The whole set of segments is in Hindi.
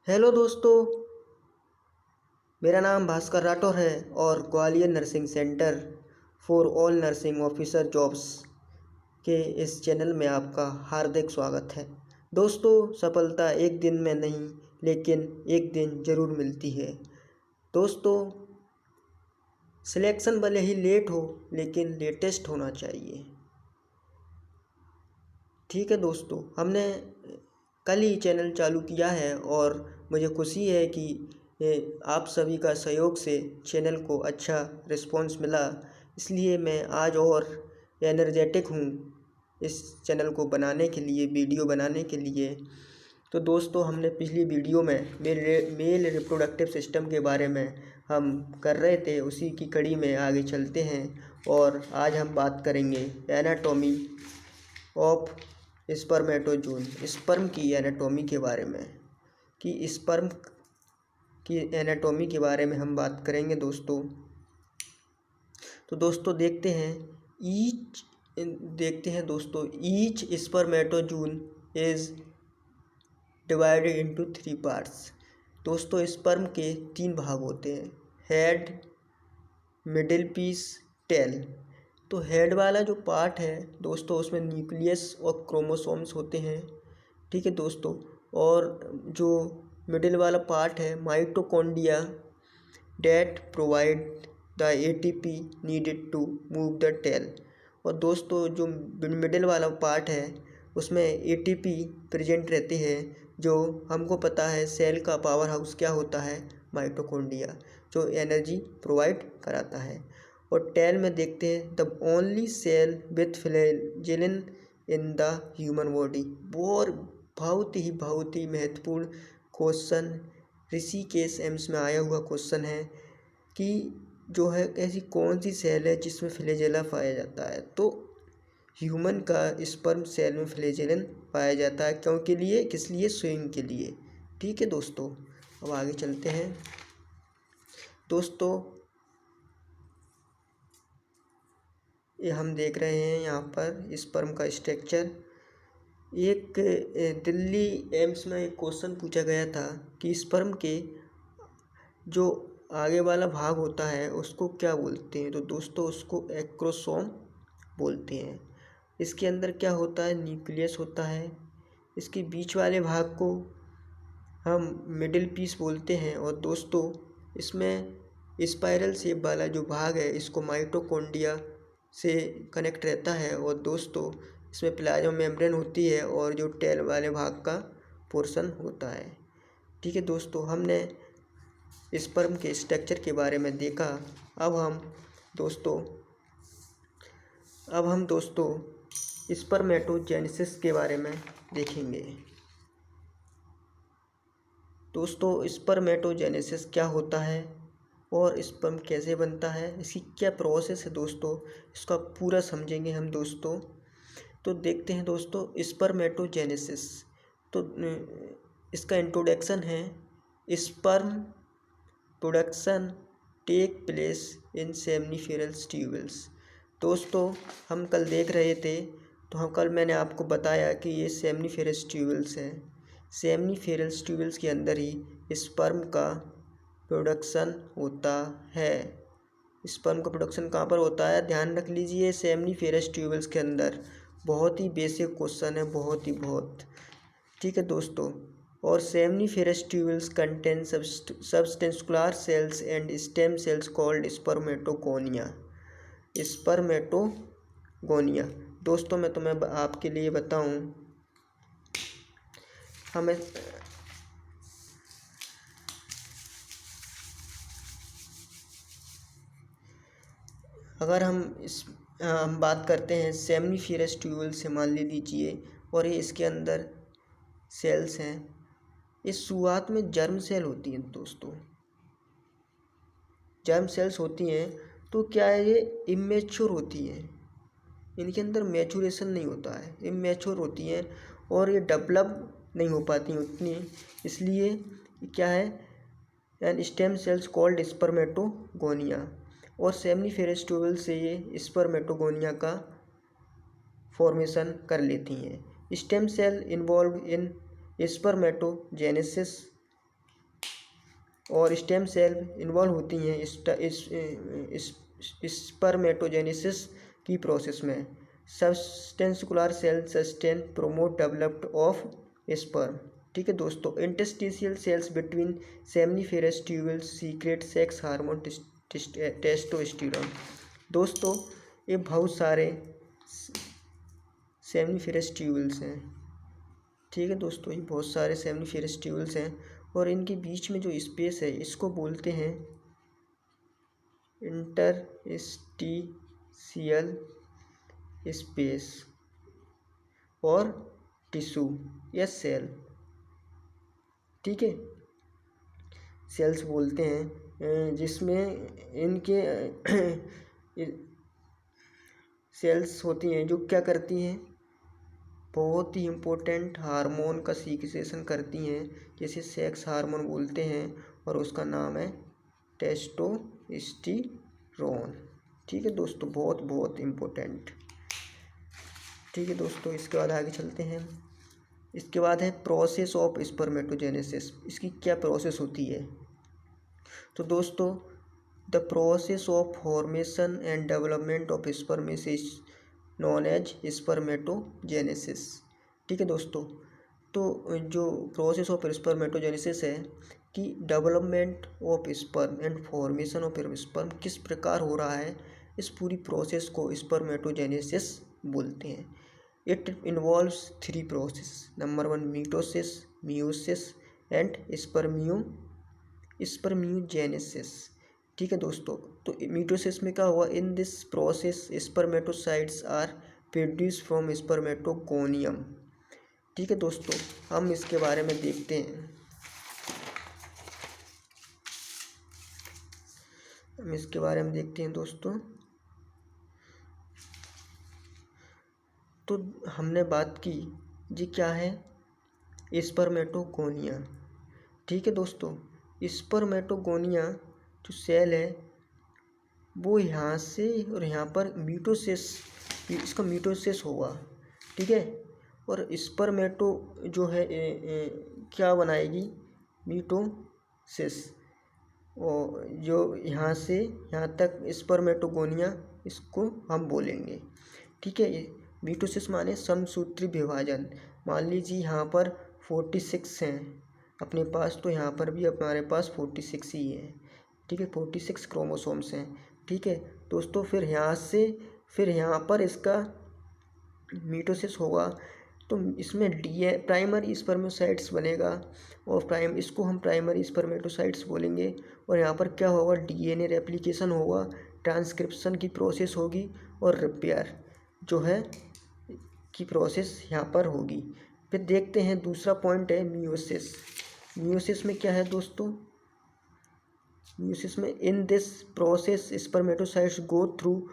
हेलो दोस्तों, मेरा नाम भास्कर राठौर है और Gwalior nursing centre for all nursing officer jobs के इस चैनल में आपका हार्दिक स्वागत है। दोस्तों, सफलता एक दिन में नहीं लेकिन एक दिन ज़रूर मिलती है। दोस्तों, सिलेक्शन भले ही लेट हो लेकिन लेटेस्ट होना चाहिए। ठीक है दोस्तों, हमने कल ही चैनल चालू किया है और मुझे खुशी है कि आप सभी का सहयोग से चैनल को अच्छा रिस्पॉन्स मिला। इसलिए मैं आज और एनर्जेटिक हूँ इस चैनल को बनाने के लिए, वीडियो बनाने के लिए। तो दोस्तों, हमने पिछली वीडियो में मेल रिप्रोडक्टिव सिस्टम के बारे में हम कर रहे थे, उसी की कड़ी में आगे चलते हैं और आज हम बात करेंगे एनाटॉमी ऑफ स्पर्मेटोजून, स्पर्म की एनाटॉमी के बारे में। कि स्पर्म की एनाटॉमी के बारे में हम बात करेंगे दोस्तों। तो दोस्तों देखते हैं दोस्तों, each spermatozoon is divided into 3 parts. दोस्तों, स्पर्म के 3 भाग होते हैं, हेड, मिडिल पीस, टेल। तो हेड वाला जो पार्ट है दोस्तों, उसमें न्यूक्लियस और क्रोमोसोम्स होते हैं। ठीक है दोस्तों, और जो मिडिल वाला पार्ट है mitochondria that provide the ATP needed to move the tail. और दोस्तों, जो मिडिल वाला पार्ट है उसमें एटीपी प्रेजेंट रहती है, जो हमको पता है सेल का पावर हाउस क्या होता है, माइटोकॉन्ड्रिया, जो एनर्जी प्रोवाइड कराता है। और टेल में देखते हैं the only cell with flagellum in the human body. बहुत ही महत्वपूर्ण क्वेश्चन, ऋषिकेश एम्स में आया हुआ क्वेश्चन है कि जो है ऐसी कौन सी सेल है जिसमें फ्लैजेला पाया जाता है। तो ह्यूमन का स्पर्म सेल में फ्लैजेलन पाया जाता है, क्योंकि लिए किस लिए, स्विंग के लिए। ठीक है दोस्तों, अब आगे चलते हैं। दोस्तों, ये हम देख रहे हैं यहाँ पर स्पर्म का स्ट्रक्चर। एक दिल्ली एम्स में एक क्वेश्चन पूछा गया था कि स्पर्म के जो आगे वाला भाग होता है उसको क्या बोलते हैं। तो दोस्तों, उसको एक्रोसोम बोलते हैं। इसके अंदर क्या होता है, न्यूक्लियस होता है। इसके बीच वाले भाग को हम मिडिल पीस बोलते हैं। और दोस्तों, इसमें स्पाइरल शेप वाला जो भाग है इसको माइटोकॉन्ड्रिया से कनेक्ट रहता है। और दोस्तों, इसमें प्लाज्मा मेम्ब्रेन होती है और जो टेल वाले भाग का पोर्शन होता है। ठीक है दोस्तों, हमने स्पर्म के स्ट्रक्चर के बारे में देखा। अब हम दोस्तों स्पर्मेटोजेनेसिस के बारे में देखेंगे। दोस्तों, स्पर्मेटोजेनेसिस क्या होता है और स्पर्म कैसे बनता है, इसकी क्या प्रोसेस है दोस्तों, इसका पूरा समझेंगे हम दोस्तों। तो देखते हैं दोस्तों स्पर्मेटोजेनेसिस। तो इसका इंट्रोडक्शन है, sperm production take place in seminiferous tubules. दोस्तों, हम कल देख रहे थे, तो कल मैंने आपको बताया कि ये सेमनीफेरस ट्यूबल्स हैं। सेमनीफेरस ट्यूबल्स के अंदर ही स्पर्म का प्रोडक्शन होता है। स्पर्म का प्रोडक्शन कहाँ पर होता है, ध्यान रख लीजिए, सेमनीफेरस ट्यूबल्स के अंदर। बहुत ही बेसिक क्वेश्चन है, बहुत। ठीक है दोस्तों। और सेमनीफेरस ट्यूबल्स कंटेन सबस्टेंसुलर cells and stem cells called spermatogonia. दोस्तों, मैं तुम्हें आपके लिए बताऊं, हमें अगर हम बात करते हैं सेमनीफेरस ट्यूबल से, मान लीजिए, और ये इसके अंदर सेल्स हैं। इस शुरुआत में जर्म सेल होती हैं दोस्तों, जर्म सेल्स होती हैं। तो क्या है, ये इमेच्योर होती हैं, इनके अंदर मैचुरेशन नहीं होता है, इमेच्योर होती हैं और ये डेवलप नहीं हो पाती उतनी। इसलिए क्या है, and stem cells called spermatogonia. और सेमनीफेरस ट्यूबल से ये स्पर्मेटोगोनिया का फॉर्मेशन कर लेती हैं। Stem cell involve in spermatogenesis और स्टेम सेल इन्वॉल्व होती हैं स्पर्मेटोजेनेसिस की प्रोसेस में। Sustentacular cell sustain promote developed of sperm. ठीक है दोस्तों, interstitial cells between seminiferous tubules secrete sex hormone testosterone. दोस्तों ये बहुत सारे सेमनीफेरस ट्यूबल्स हैं। ठीक है दोस्तों, ये बहुत सारे सेमनीफेरस ट्यूबल्स हैं और इनके बीच में जो स्पेस है इसको बोलते हैं इंटरस्टिशियल स्पेस और टिश्यू या सेल। ठीक है, सेल्स बोलते हैं जिसमें इनके सेल्स होती हैं जो क्या करती हैं, बहुत ही इम्पोर्टेंट हार्मोन का सीक्रेशन करती हैं, जैसे सेक्स हार्मोन बोलते हैं और उसका नाम है टेस्टोस्टेरोन। ठीक है दोस्तों, बहुत बहुत इम्पोर्टेंट। ठीक है दोस्तों, इसके बाद आगे चलते हैं। इसके बाद है प्रोसेस ऑफ स्पर्मेटोजेनेसिस। इसकी क्या प्रोसेस होती है? तो दोस्तों the process of formation and development of sperm is known as spermatogenesis. ठीक है दोस्तों, तो जो प्रोसेस ऑफ स्पर्मेटोजेनेसिस है कि development of sperm and formation of sperm किस प्रकार हो रहा है, इस पूरी प्रोसेस को स्पर्मेटोजेनेसिस बोलते हैं। It involves 3 process. Number 1 mitosis, meiosis and spermiogenesis. ठीक है दोस्तों, तो मीटोसिस में क्या हुआ, in this process spermatocytes are produce from spermatogonium. ठीक है दोस्तों, हम इसके बारे में देखते हैं। दोस्तों तो हमने बात की जी क्या है, स्पर्मेटोगोनिया। ठीक है दोस्तों, स्पर्मेटोगोनिया जो सेल है वो यहाँ से और यहाँ पर मीटोसिस, इसका मीटोसिस होगा। ठीक है, और स्पर्मेटो जो है क्या बनाएगी, मीटोसिस, और जो यहाँ से यहाँ तक स्पर्मेटोगोनिया इसको हम बोलेंगे। ठीक है, मीटोसिस माने समसूत्री विभाजन। मान लीजिए यहाँ पर 46 हैं अपने पास, तो यहाँ पर भी हमारे पास 46 ही है। ठीक है, 46 क्रोमोसोम्स हैं। ठीक है दोस्तों, फिर यहाँ पर इसका मीटोसिस होगा, तो इसमें प्राइमरी स्पर्मेटोसाइट्स बनेगा और इसको हम प्राइमरी स्पर्मेटोसाइट्स बोलेंगे। और यहाँ पर क्या होगा, डीएनए रेप्लिकेशन होगा, ट्रांसक्रिप्शन की प्रोसेस होगी और रिपेयर जो है की प्रोसेस यहाँ पर होगी। फिर देखते हैं दूसरा पॉइंट है मियोसिस। मियोसिस में क्या है दोस्तों, मियोसिस में इन this process spermatocytes go through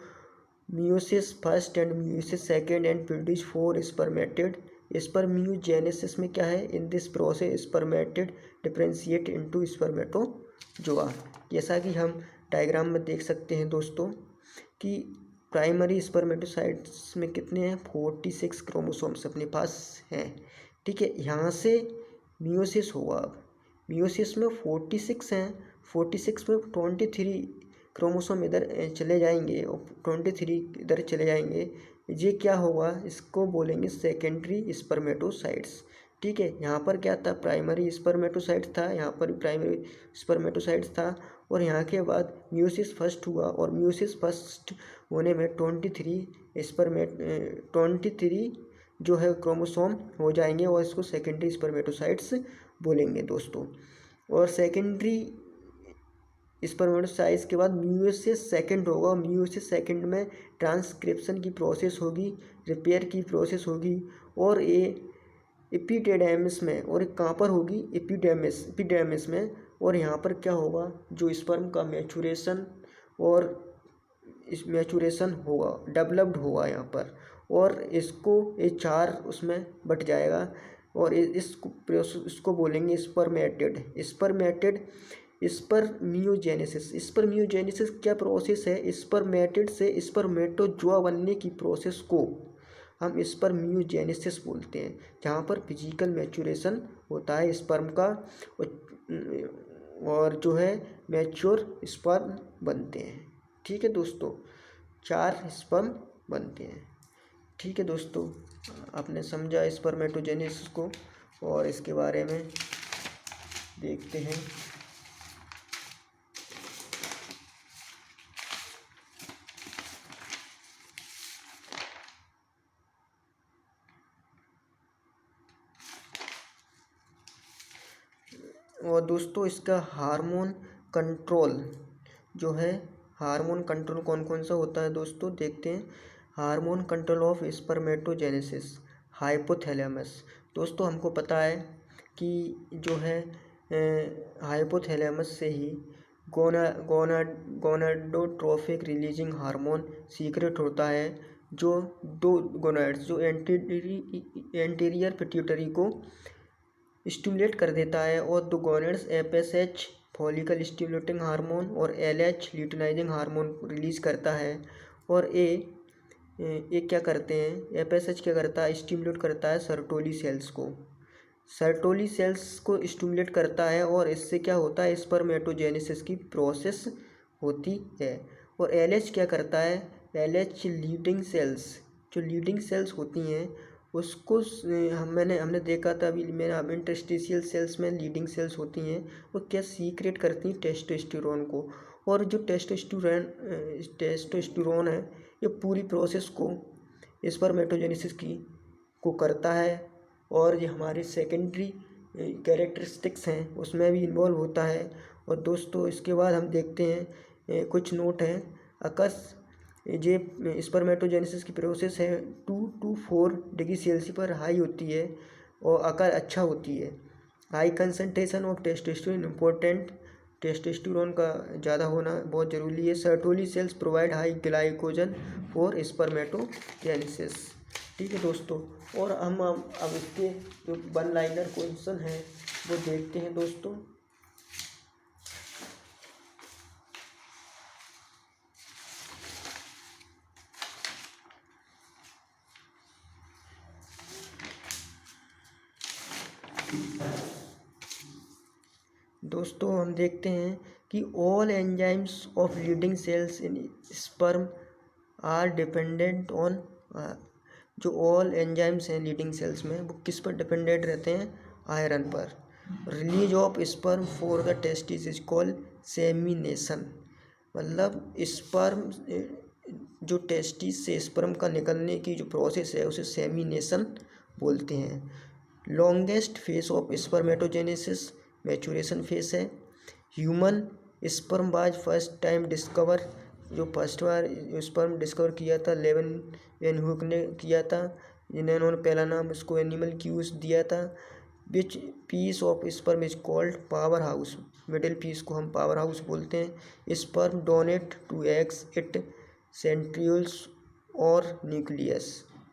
meiosis first and meiosis second and produce 4 spermatid. Spermiogenesis में क्या है, इन this process spermatid differentiate into spermatozoa. जैसा कि हम डायग्राम में देख सकते हैं दोस्तों कि प्राइमरी स्पर्मेटोसाइट्स में कितने हैं, 46 क्रोमोसोम्स अपने पास हैं। ठीक है, यहाँ से मियोसिस होगा। अब मियोसिस में 46 हैं, 46 में 23 क्रोमोसोम इधर चले जाएंगे और 23 इधर चले जाएंगे। ये क्या होगा, इसको बोलेंगे सेकेंडरी स्पर्मेटोसाइट्स। ठीक है, यहाँ पर क्या था, प्राइमरी स्पर्मेटोसाइट्स था, यहाँ पर प्राइमरी स्पर्मेटोसाइट्स था, और यहाँ के बाद मियोसिस फर्स्ट हुआ और मियोसिस फर्स्ट होने में 23 जो है क्रोमोसोम हो जाएंगे और इसको सेकेंडरी स्पर्मेटोसाइट्स बोलेंगे दोस्तों। और सेकेंडरी स्पर्मेटोसाइट्स के बाद मियोसिस सेकंड होगा। मियोसिस सेकंड में ट्रांसक्रिप्शन की प्रोसेस होगी, रिपेयर की प्रोसेस होगी, और ये एपिडेर्मिस में, और कहाँ पर होगी, एपिडेर्मिस में। और यहाँ पर क्या होगा, जो स्पर्म का मैचुरेशन होगा, डेवलप्ड होगा यहाँ पर, और इसको ये 4 उसमें बट जाएगा और इसको बोलेंगे स्पर्मेटिड स्पर्मियोजेनेसिस क्या प्रोसेस है, स्पर्मेटिड से स्पर्मेटोजोआ बनने की प्रोसेस को हम स्पर्मियोजेनेसिस बोलते हैं, जहाँ पर फिजिकल मैचुरेशन होता है स्पर्म का, और जो है मैच्योर स्पर्म बनते हैं। ठीक है दोस्तों, 4 स्पर्म बनते हैं। ठीक है दोस्तों, आपने समझा स्पर्मेटोजेनेसिस को, और इसके बारे में देखते हैं। और दोस्तों इसका हार्मोन कंट्रोल जो है, हार्मोन कंट्रोल कौन कौन सा होता है दोस्तों, देखते हैं। Hormone control of spermatogenesis, hypothalamus. दोस्तों हमको पता है कि जो है हाइपोथैलेमस से ही गोनाडोट्रोफिक रिलीजिंग हार्मोन सीक्रेट होता है, जो दो गोनाड्स जो एंटीरियर पिट्यूटरी को स्टिमुलेट कर देता है, और दो gonads FSH follicle stimulating hormone और एलएच ल्यूटिनाइजिंग हार्मोन रिलीज करता है। और ये क्या करते हैं, एफएसएच क्या करता है, स्टिमुलेट करता है सर्टोली सेल्स को, सर्टोली सेल्स को स्टिमुलेट करता है, और इससे क्या होता है, स्पर्मेटोजेनेसिस की प्रोसेस होती है। और एलएच क्या करता है, एलएच लीडिंग सेल्स, जो लीडिंग सेल्स होती हैं उसको हमने देखा था अभी, मेरा इंटरस्टिशियल सेल्स में लीडिंग सेल्स होती हैं, वो क्या सीक्रेट करती हैं, टेस्टोस्टेरोन को। और जो टेस्टोस्टेरोन है, ये पूरी प्रोसेस को स्पर्मेटोजेनेसिस की को करता है, और ये हमारे सेकेंडरी कैरेक्टरिस्टिक्स हैं उसमें भी इन्वॉल्व होता है। और दोस्तों इसके बाद हम देखते हैं कुछ नोट हैं। अकस ये स्पर्मेटोजेनेसिस की प्रोसेस है 2 to 4 डिग्री सेल्सियस पर हाई होती है, और आकार अच्छा होती है। High concentration of testosterone important, testosterone का ज़्यादा होना बहुत ज़रूरी है। Sertoli cells provide high glycogen for spermatogenesis. ठीक है दोस्तों, और हम अब इसके जो वन लाइनर क्वेश्चन हैं वो देखते हैं दोस्तों। दोस्तों हम देखते हैं कि all enzymes of leading cells in sperm are dependent on, जो ऑल एंजाइम्स हैं लीडिंग सेल्स में वो किस पर डिपेंडेंट रहते हैं, आयरन पर। Release of sperm for the testis is called semination, मतलब स्पर्म जो टेस्टिस से स्पर्म का निकलने की जो प्रोसेस है उसे सेमिनेशन बोलते हैं। Longest phase of spermatogenesis maturation phase है। Human sperm was first time discover, जो फर्स्ट बार स्पर्म डिस्कवर किया था लेवन वेनहुक ने किया था, जिन्होंने पहला नाम उसको एनिमल क्यूज दिया था। Which piece of sperm is called power house, middle piece को हम पावर हाउस बोलते हैं। Sperm donate to eggs it centrioles और न्यूक्लियस,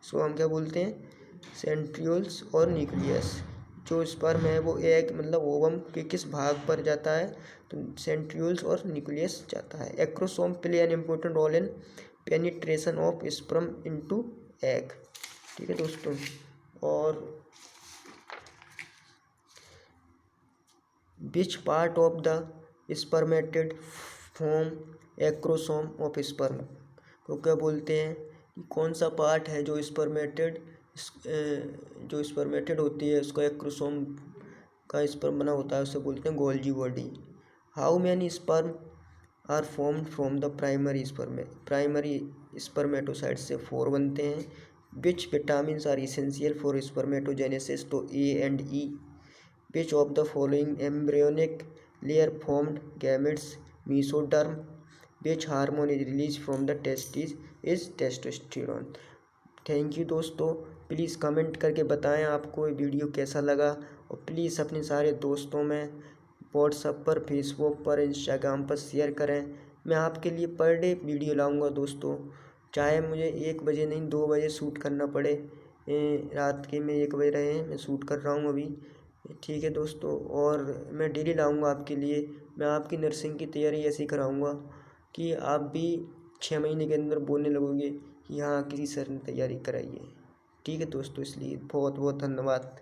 इसको हम क्या बोलते हैं, सेंट्रियोल्स और न्यूक्लियस। जो स्पर्म है वो एग मतलब ओवम के किस भाग पर जाता है, तो सेंट्रियोल्स और न्यूक्लियस जाता है। Acrosome play an important role in penetration of sperm into egg. ठीक है दोस्तों, और which part of the spermatid form acrosome of sperm, को क्या बोलते हैं कि कौन सा पार्ट है जो स्पर्मेटेड होती है, उसका एक्रोसोम का स्पर्म बना होता है, उसे बोलते हैं Golgi body. How many sperm are formed from the primary spermatocyte से 4 बनते हैं। Which vitamin are essential for spermatogenesis, तो A and E. Which of the following embryonic layer formed gametes, mesoderm. Which hormone is release from the testis is testosterone. Thank you दोस्तों, प्लीज़ कमेंट करके बताएं आपको ये वीडियो कैसा लगा, और प्लीज़ अपने सारे दोस्तों में व्हाट्सएप पर, फेसबुक पर, इंस्टाग्राम पर शेयर करें। मैं आपके लिए पर डे वीडियो लाऊंगा दोस्तों, चाहे मुझे 1 बजे नहीं 2 बजे शूट करना पड़े, रात के में 1 बज रहे हैं, मैं शूट कर रहा हूँ अभी। ठीक है दोस्तों, और मैं डेली लाऊंगा आपके लिए। मैं आपकी नर्सिंग की तैयारी ऐसी कराऊंगा कि आप भी 6 महीने के अंदर बोलने लगोगे कि हाँ किसी सर ने तैयारी कराई है। ठीक है दोस्तों, इसलिए बहुत बहुत धन्यवाद।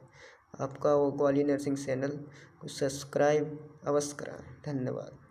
आपका वो ग्वालियर नर्सिंग चैनल को सब्सक्राइब अवश्य कराएं। धन्यवाद।